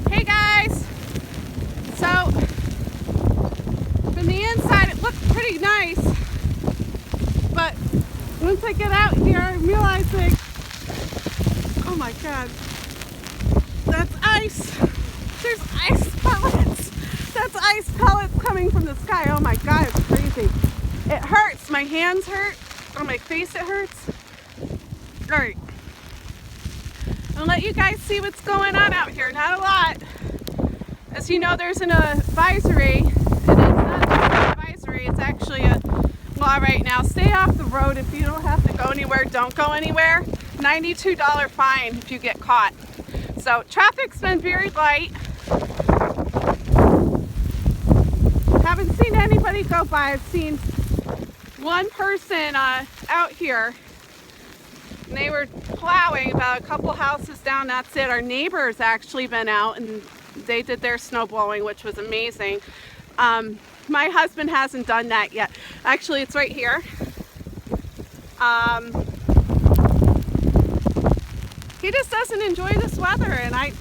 Hey guys! So, from the inside it looks pretty nice, but once I get out here I'm realizing, oh my god, that's ice! There's ice pellets! That's ice pellets coming from the sky. Oh my god, it's crazy. It hurts. My hands hurt. On my face it hurts. Alright. I'll let you guys see what's going on out here. Not a lot. As you know, there's an advisory, and it's not just an advisory, it's actually a law right now. Stay off the road. If you don't have to go anywhere, don't go anywhere. $92 fine if you get caught. So traffic's been very light. Haven't seen anybody go by. I've seen one person out here, and they were plowing about a couple houses down. That's it. Our neighbors actually been out and they did their snow blowing, which was amazing. My husband hasn't done that yet. Actually, it's right here. He just doesn't enjoy this weather, and I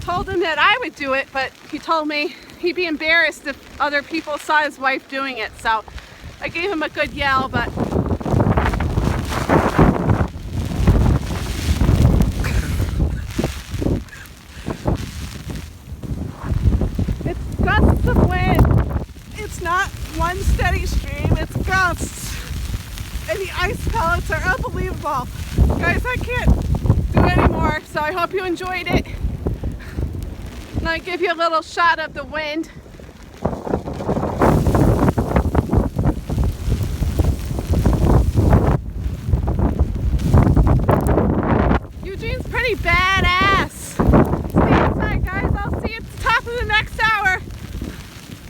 told him that I would do it, but he told me he'd be embarrassed if other people saw his wife doing it. So I gave him a good yell, but it's gusts of wind. It's not one steady stream, it's gusts. And the ice pellets are unbelievable. Guys, I can't do anymore, so I hope you enjoyed it. And I'll give you a little shot of the wind. Eugene's pretty badass. Stay inside, guys. I'll see you at the top of the next episode.